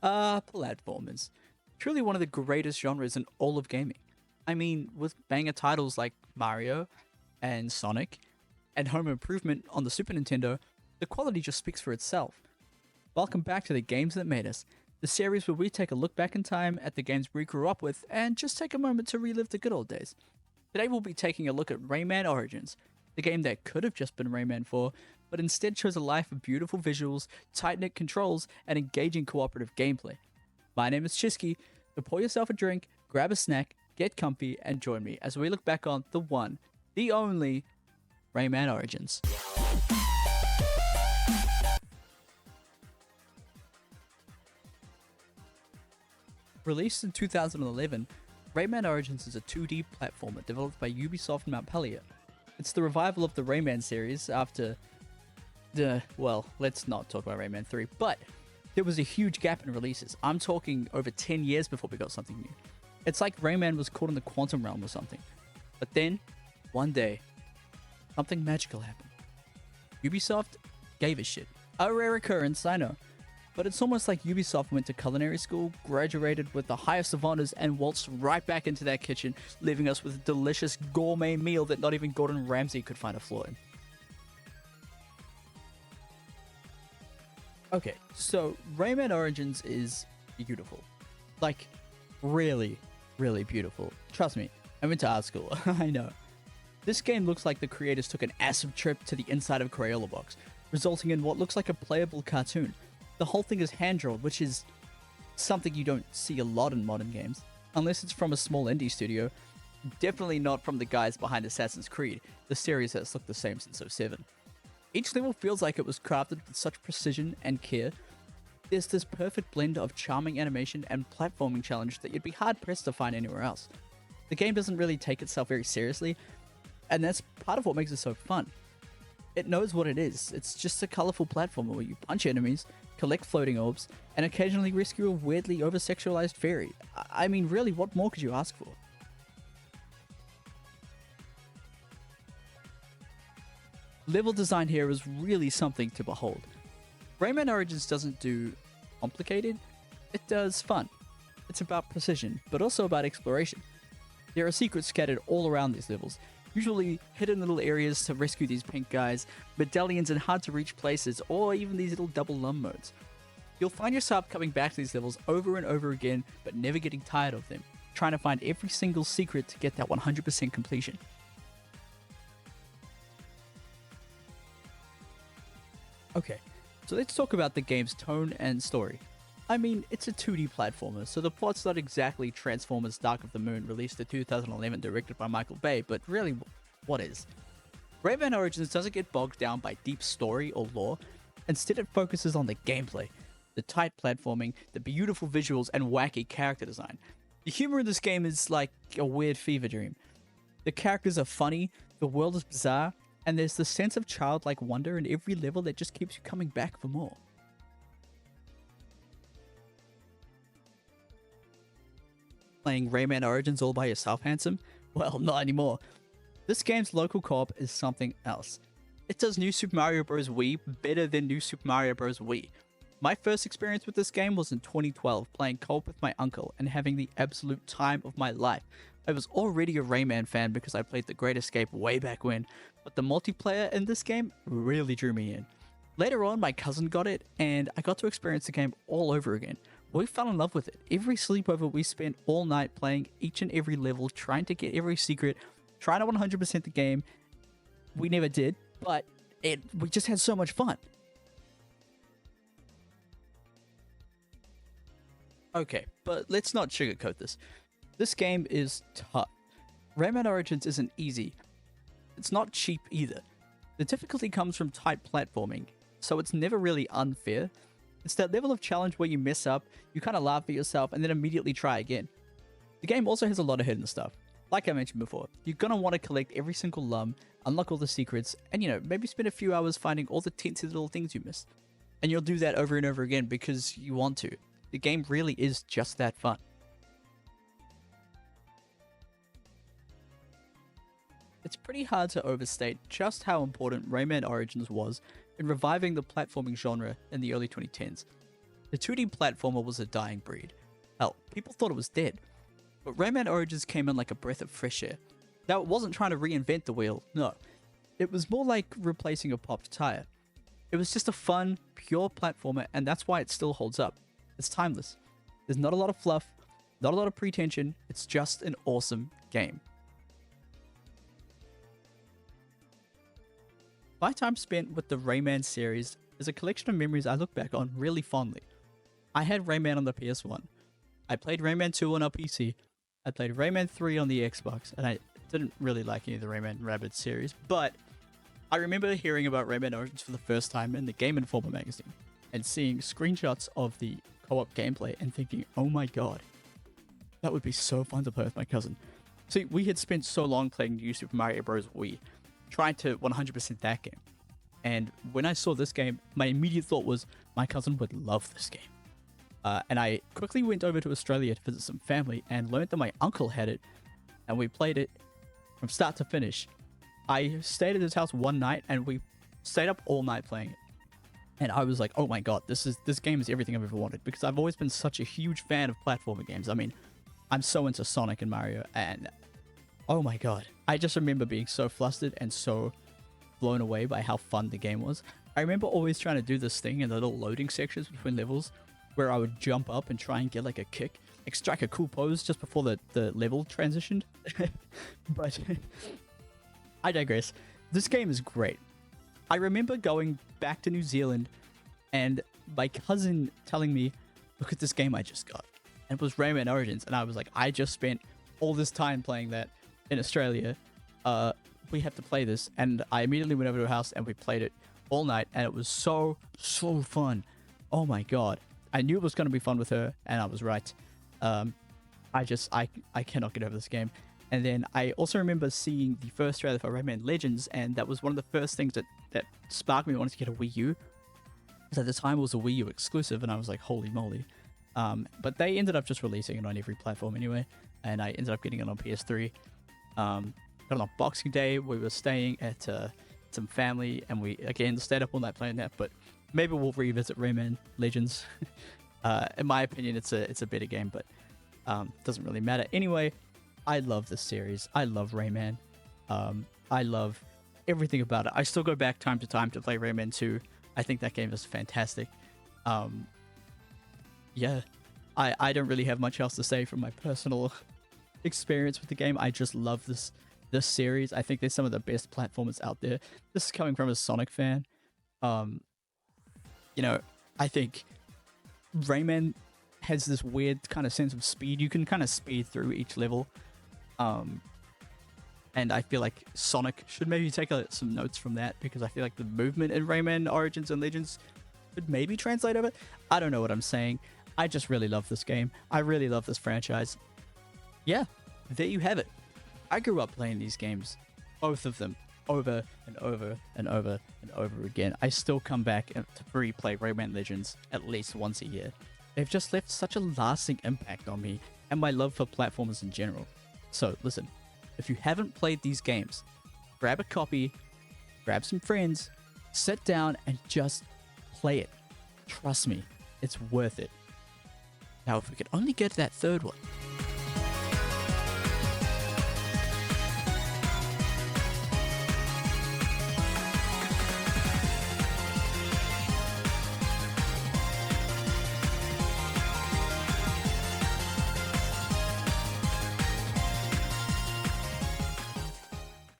Platformers. Truly one of the greatest genres in all of gaming. I mean, with banger titles like Mario and Sonic and Home Improvement on the Super Nintendo, the quality just speaks for itself. Welcome back to the Games That Made Us, the series where we take a look back in time at the games we grew up with and just take a moment to relive the good old days. Today we'll be taking a look at Rayman Origins, the game that could have just been Rayman 4, but instead chose a life of beautiful visuals, tight-knit controls, and engaging cooperative gameplay. My name is Chisky, so pour yourself a drink, grab a snack, get comfy, and join me as we look back on the one, the only, Rayman Origins. Released in 2011, Rayman Origins is a 2D platformer developed by Ubisoft Montpellier. It's the revival of the Rayman series after let's not talk about Rayman 3, but there was a huge gap in releases. I'm talking over 10 years before we got something new. It's like Rayman was caught in the quantum realm or something. But then, one day, something magical happened. Ubisoft gave a shit. A rare occurrence, I know. But it's almost like Ubisoft went to culinary school, graduated with the highest of honors, and waltzed right back into that kitchen, leaving us with a delicious gourmet meal that not even Gordon Ramsay could find a flaw in. Okay, so Rayman Origins is beautiful. Like, really, really beautiful. Trust me, I went to art school, I know. This game looks like the creators took an acid trip to the inside of a Crayola box, resulting in what looks like a playable cartoon. The whole thing is hand-drawn, which is something you don't see a lot in modern games, unless it's from a small indie studio. Definitely not from the guys behind Assassin's Creed, the series that's looked the same since '07. Each level feels like it was crafted with such precision and care. There's this perfect blend of charming animation and platforming challenge that you'd be hard-pressed to find anywhere else. The game doesn't really take itself very seriously, and that's part of what makes it so fun. It knows what it is. It's just a colorful platformer where you punch enemies, collect floating orbs, and occasionally rescue a weirdly over-sexualized fairy. I mean, really, what more could you ask for? Level design here is really something to behold. Rayman Origins doesn't do complicated, it does fun. It's about precision, but also about exploration. There are secrets scattered all around these levels, usually hidden little areas to rescue these pink guys, medallions in hard-to-reach places, or even these little double lum modes. You'll find yourself coming back to these levels over and over again, but never getting tired of them, trying to find every single secret to get that 100% completion. Okay, so let's talk about the game's tone and story. I mean, it's a 2D platformer, so the plot's not exactly Transformers Dark of the Moon, released in 2011, directed by Michael Bay, but really, what is? Rayman Origins doesn't get bogged down by deep story or lore. Instead, it focuses on the gameplay, the tight platforming, the beautiful visuals, and wacky character design. The humor in this game is like a weird fever dream. The characters are funny, the world is bizarre, and there's this sense of childlike wonder in every level that just keeps you coming back for more. Playing Rayman Origins all by yourself, handsome? Well, not anymore. This game's local co-op is something else. It does New Super Mario Bros. Wii better than New Super Mario Bros. Wii. My first experience with this game was in 2012, playing co-op with my uncle and having the absolute time of my life. I was already a Rayman fan because I played The Great Escape way back when, but the multiplayer in this game really drew me in. Later on, my cousin got it, and I got to experience the game all over again. We fell in love with it. Every sleepover we spent all night playing each and every level, trying to get every secret, trying to 100% the game. We never did, but we just had so much fun. Okay, but let's not sugarcoat this. This game is tough. Rayman Origins isn't easy. It's not cheap either. The difficulty comes from tight platforming, so it's never really unfair. It's that level of challenge where you mess up, you kind of laugh at yourself, and then immediately try again. The game also has a lot of hidden stuff. Like I mentioned before, you're gonna want to collect every single lum, unlock all the secrets, and maybe spend a few hours finding all the teensy little things you missed. And you'll do that over and over again because you want to. The game really is just that fun. It's pretty hard to overstate just how important Rayman Origins was in reviving the platforming genre in the early 2010s. The 2D platformer was a dying breed. Hell, people thought it was dead. But Rayman Origins came in like a breath of fresh air. Now, it wasn't trying to reinvent the wheel, no. It was more like replacing a popped tire. It was just a fun, pure platformer, and that's why it still holds up. It's timeless. There's not a lot of fluff, not a lot of pretension, it's just an awesome game. My time spent with the Rayman series is a collection of memories I look back on really fondly. I had Rayman on the PS1. I played Rayman 2 on our PC. I played Rayman 3 on the Xbox, and I didn't really like any of the Rayman Rabbids series, but I remember hearing about Rayman Origins for the first time in the Game Informer magazine, and seeing screenshots of the co-op gameplay and thinking, oh my god, that would be so fun to play with my cousin. See, we had spent so long playing New Super Mario Bros. Wii, trying to 100% that game. And when I saw this game, my immediate thought was, my cousin would love this game. And I quickly went over to Australia to visit some family and learned that my uncle had it, and we played it from start to finish. I stayed at his house one night and we stayed up all night playing it. And I was like, oh my god, this game is everything I've ever wanted, because I've always been such a huge fan of platformer games. I mean, I'm so into Sonic and Mario, and oh my god, I just remember being so flustered and so blown away by how fun the game was. I remember always trying to do this thing in the little loading sections between levels, where I would jump up and try and get like a kick, like strike a cool pose just before the level transitioned. But I digress. This game is great. I remember going back to New Zealand and my cousin telling me, look at this game I just got. And it was Rayman Origins. And I was like, I just spent all this time playing that in Australia. We have to play this. And I immediately went over to her house and we played it all night. And it was so fun. Oh my god. I knew it was going to be fun with her, and I was right. I cannot get over this game. And then I also remember seeing the first trailer for Rayman Legends, and that was one of the first things that sparked me wanting to get a Wii U. Because at the time it was a Wii U exclusive, and I was like, holy moly. But they ended up just releasing it on every platform anyway, and I ended up getting it on PS3. Got it on Boxing Day. We were staying at some family, and we again stayed up all night playing that, but maybe we'll revisit Rayman Legends. In my opinion, it's a better game, but doesn't really matter. Anyway, I love this series. I love Rayman. I love everything about it. I still go back time to time to play Rayman 2. I think that game is fantastic. Yeah, I don't really have much else to say from my personal experience with the game. I just love this series. I think they're some of the best platformers out there. This is coming from a Sonic fan. You know, I think Rayman has this weird kind of sense of speed. You can kind of speed through each level. And I feel like Sonic should maybe take some notes from that, because I feel like the movement in Rayman Origins and Legends could maybe translate over. I don't know what I'm saying. I just really love this game. I really love this franchise. Yeah, there you have it. I grew up playing these games, both of them, over and over and over and over again. I still come back to replay Rayman Legends at least once a year. They've just left such a lasting impact on me and my love for platformers in general. So listen, if you haven't played these games, grab a copy, grab some friends, sit down and just play it. Trust me, it's worth it. Now if we could only get that third one.